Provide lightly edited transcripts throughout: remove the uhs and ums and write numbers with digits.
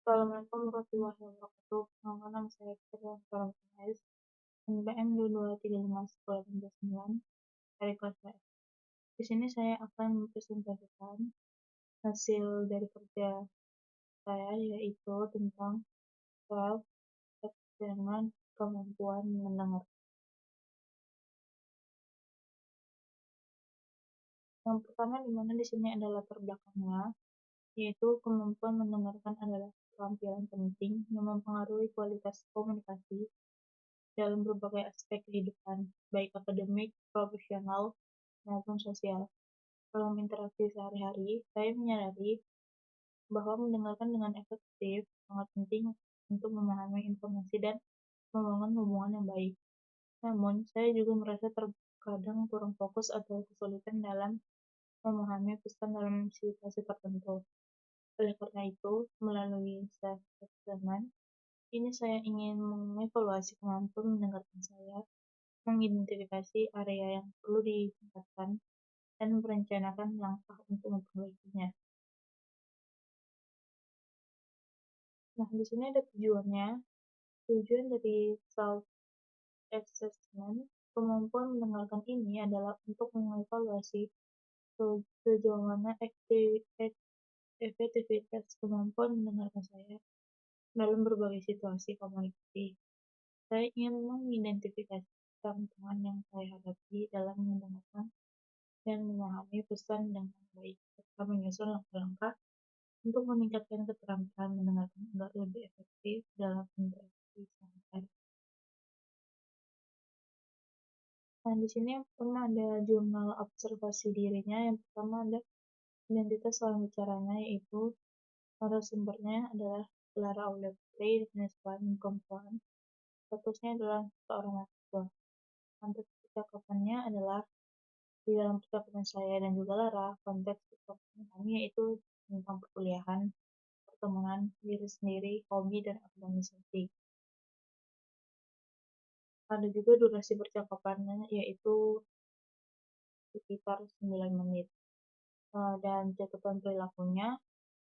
Assalamualaikum warahmatullahi wabarakatuh. Nama saya Fitri Farahmanis, NPM 2235189 dari kelas saya. Di sini saya akan mempresentasikan hasil dari kerja saya, yaitu tentang self-experiment kemampuan mendengar. Yang pertama di mana di sini adalah latar belakangnya, yaitu kemampuan mendengarkan adalah keterampilan penting yang mempengaruhi kualitas komunikasi dalam berbagai aspek kehidupan, baik akademik, profesional, maupun sosial. Dalam interaksi sehari-hari, saya menyadari bahwa mendengarkan dengan efektif sangat penting untuk memahami informasi dan membangun hubungan yang baik. Namun, saya juga merasa terkadang kurang fokus atau kesulitan dalam memahami pesan dalam situasi tertentu. Oleh karena itu, melalui self-assessment, ini saya ingin mengevaluasi kemampuan mendengarkan saya, mengidentifikasi area yang perlu ditingkatkan, dan merencanakan langkah untuk memperbaikinya. Nah, di sini ada tujuannya. Tujuan dari self-assessment kemampuan mendengarkan ini adalah untuk mengevaluasi sejauh mana efektivitas kemampuan mendengarkan saya dalam berbagai situasi komunikasi. Saya ingin mengidentifikasi tantangan yang saya hadapi dalam mendengarkan dan memahami pesan dengan baik, serta menyusun langkah-langkah untuk meningkatkan keterampilan mendengarkan agar lebih efektif dalam interaksi sehari-hari. Nah, di sini yang pertama ada jurnal observasi dirinya. Yang pertama ada identitas lawan bicaranya, yaitu narasumbernya adalah Clara Auleplay, jenis kelamin perempuan. Statusnya adalah seorang mahasiswa. Konteks percakapannya adalah di dalam percakapan saya dan juga Lara, konteks percakapan kami yaitu tentang perkuliahan, pertemanan, diri sendiri, hobi, dan organisasi. Ada juga durasi percakapannya yaitu sekitar 9 menit. Dan catatan perilakunya,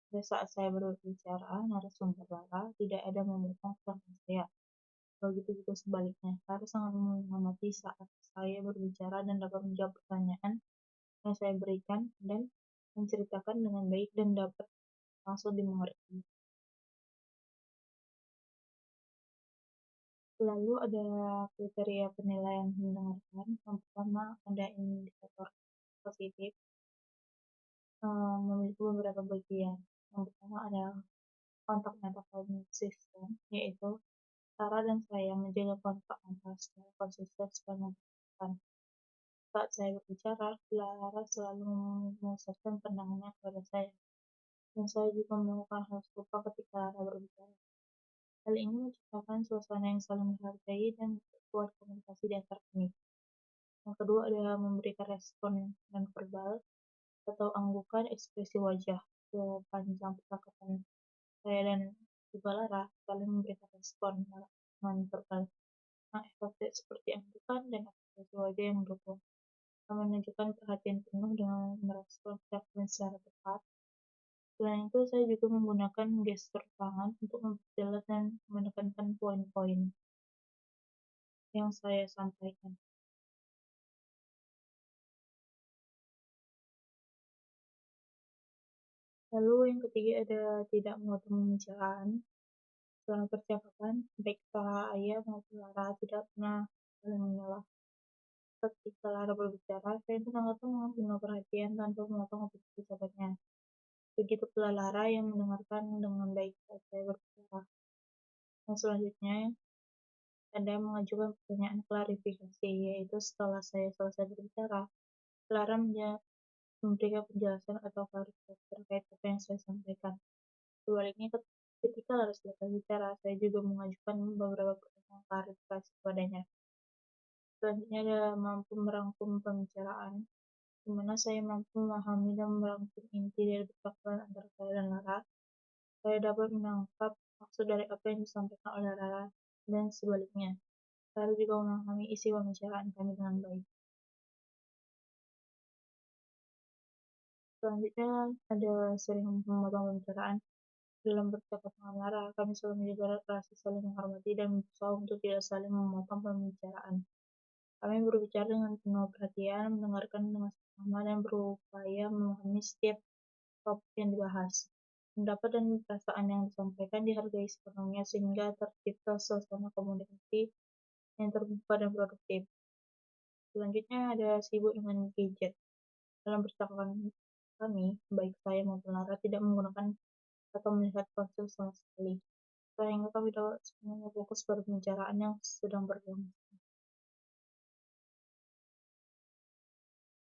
pada saat saya berbicara, narasumber Lara tidak ada memotong perkataan saya. Begitu juga sebaliknya, Lara sangat mengamati saat saya berbicara dan dapat menjawab pertanyaan yang saya berikan dan menceritakan dengan baik dan dapat langsung dimengerti. Lalu ada kriteria penilaian mendengarkan. Yang pertama ada indikator positif, memiliki beberapa bagian. Yang pertama ada kontak mata konsisten, yaitu Sarah dan saya menjaga kontak mata secara konsisten sepanjang percakapan. Saat saya berbicara, Lara selalu memusatkan pandangannya kepada saya, dan saya juga melakukan hal serupa ketika Lara berbicara. Hal ini menciptakan suasana yang saling menghargai dan memperkuat komunikasi di antara kami. Yang kedua adalah memberikan respon non-verbal atau anggukan ekspresi wajah. Sepanjang percakapan saya dan juga Lara saling memberikan respon non-verbal yang efektif seperti anggukan dan ekspresi wajah yang mendukung. Menunjukkan perhatian penuh dengan merespon percakapan secara tepat. Selain itu, saya juga menggunakan gestur tangan untuk memperjelas dan menekankan poin-poin yang saya sampaikan. Lalu yang ketiga ada tidak memotong pembicaraan. Selama percakapan, baik saya maupun Lara tidak pernah saling menyalah. Ketika Lara berbicara, saya sangat penuh perhatian tanpa memotong ucapannya. Begitu pula Lara yang mendengarkan dengan baik saat saya berbicara. Dan selanjutnya ada mengajukan pertanyaan klarifikasi, yaitu setelah saya selesai berbicara, Lara memberikan penjelasan atau klarifikasi terkait apa yang saya sampaikan. Sebaliknya, ketika Lara selesai berbicara, saya juga mengajukan beberapa pertanyaan klarifikasi kepadanya. Selanjutnya ada mampu merangkum pembicaraan, di mana saya mampu memahami dan merangkum inti dari percakapan antara saya dan Lara. Saya dapat menangkap maksud dari apa yang disampaikan oleh Lara dan sebaliknya. Saya juga memahami isi pembicaraan kami dengan baik. Selanjutnya ada sering memotong pembicaraan. Dalam bercakap dengan Lara, kami selalu menjaga rasa saling menghormati dan berusaha untuk tidak saling memotong pembicaraan. Kami berbicara dengan penuh perhatian, mendengarkan dengan seksama, dan berupaya memahami setiap topik yang dibahas. Pendapat dan perasaan yang disampaikan dihargai sepenuhnya sehingga tercipta suasana komunikasi yang terbuka dan produktif. Selanjutnya ada sibuk dengan gadget. Dalam percakapan kami, baik saya maupun Lara tidak menggunakan atau melihat ponsel sama sekali, sehingga kami dapat sepenuhnya fokus pada pembicaraan yang sedang berlangsung.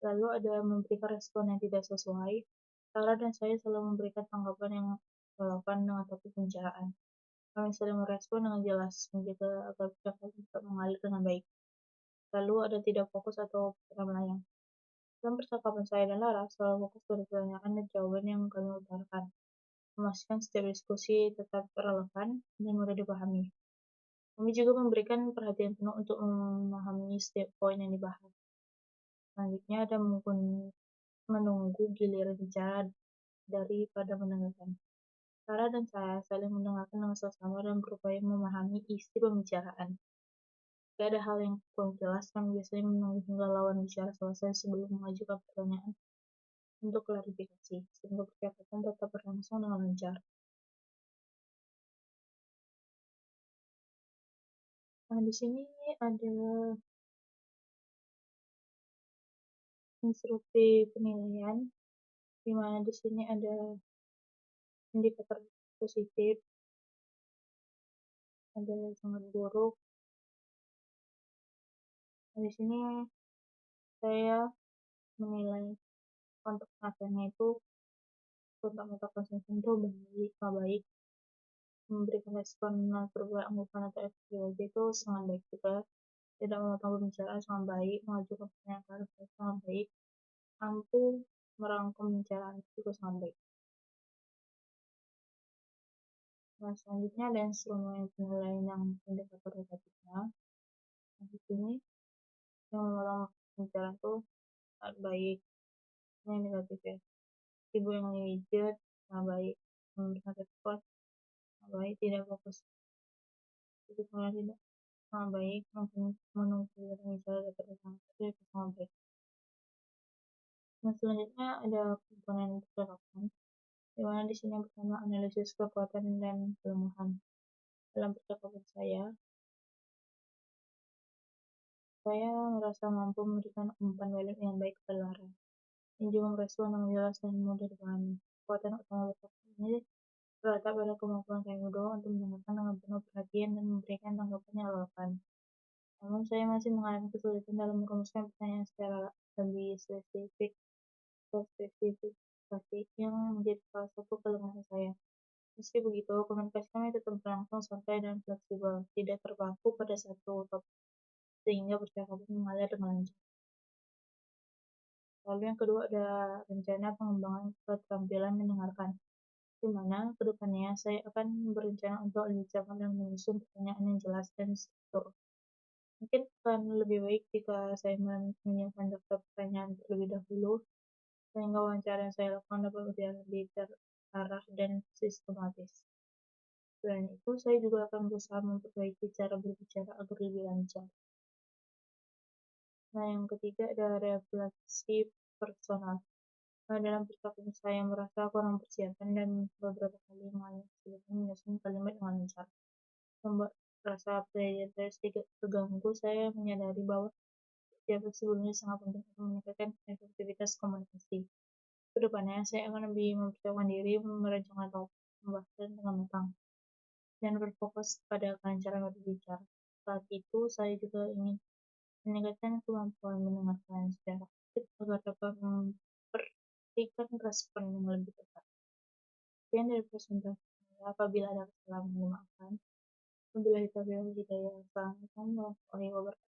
Lalu ada memberikan respon yang tidak sesuai. Lara dan saya selalu memberikan tanggapan yang relevan dengan topik pembicaraan. Kami saling merespon dengan jelas, menjaga agar percakapan tetap mengalir dengan baik. Lalu ada tidak fokus atau pikiran melayang. Dalam percakapan saya dan Lara selalu fokus pada pertanyaan dan jawaban yang kami utarakan, memastikan setiap diskusi tetap relevan dan mudah dipahami. Kami juga memberikan perhatian penuh untuk memahami setiap poin yang dibahas. Selanjutnya ada menunggu giliran bicara daripada mendengarkan. Lara dan saya saling mendengarkan dengan seksama dan berupaya memahami isi pembicaraan. Jika ada hal yang kurang jelas, kami biasanya menunggu hingga lawan bicara selesai sebelum mengajukan pertanyaan untuk klarifikasi, sehingga percakapan tetap berlangsung dengan lancar. Nah, di sini ada instruksi penilaian, di mana di sini ada indikator positif, ada sangat buruk. Nah, di sini saya menilai untuk matanya itu untuk mata konsumsi itu baik, memberikan respon verbal anggapan atau FYP itu sangat baik juga, tidak memotong pembicaraan sangat baik, mengajukan pertanyaan klarifikasi sangat baik, mampu merangkum pembicaraan itu juga sangat baik. Nah, selanjutnya ada instrumen penilaian yang indikator negatifnya. Nah, di sini yang memotong pembicaraan itu sangat baik, ini negatif ya. Ibu yang gadget sangat baik, memberikan respon sangat baik, tidak fokus, itu sangat tidak sangat baik, menunggu giliran bicara dapat ditangkap itu sangat baik. Nah, selanjutnya ada komponen percakapan, di mana di sini yang pertama analisis kekuatan dan kelemahan. Dalam percakapan saya merasa mampu memberikan umpan balik yang baik kepada Lara, yang juga merespon dengan jelas dan mudah dipahami. Kekuatan utama percakapan ini terletak pada kemampuan saya berdua untuk mendengarkan dengan penuh perhatian dan memberikan tanggapan yang relevan. Namun saya masih mengalami kesulitan dalam merumuskan pertanyaan secara lebih spesifik yang menjadi salah satu kelemahan saya. Meski begitu, komunikasi kami tetap berlangsung santai dan fleksibel, tidak terpaku pada satu topik, sehingga percakapan mengalir dengan lancar. Lalu yang kedua ada rencana pengembangan keterampilan mendengarkan, di mana kedepannya saya akan berencana untuk lebih cepat dan menyusun pertanyaan yang jelas dan struktur. Mungkin akan lebih baik jika saya menyiapkan daftar pertanyaan terlebih dahulu, sehingga wawancara yang saya lakukan dapat berjalan lebih terarah dan sistematis. Selain itu, saya juga akan berusaha memperbaiki cara berbicara agar lebih lancar. Nah, yang ketiga ada refleksi personal. Nah, dalam percakapan saya merasa kurang persiapan dan beberapa kali mengalami kesulitan menyusun kalimat dengan lancar, membuat rasa percaya saya sedikit terganggu. Saya menyadari bahwa persiapan sebelumnya sangat penting untuk meningkatkan efektivitas komunikasi. Kedepannya, saya akan lebih mempersiapkan diri, merancang topik pembahasan dengan matang, dan berfokus pada kelancaran berbicara. Saat itu, saya juga ingin meningkatkan kemampuan mendengarkan secara aktif agar dapat memberikan respon yang lebih tepat. Sekian dari presentasi saya. Apabila ada kesalahan, mohon maaf. Wabillahi taufiq wal hidayah. Assalamualaikum warahmatullahi wabarakatuh.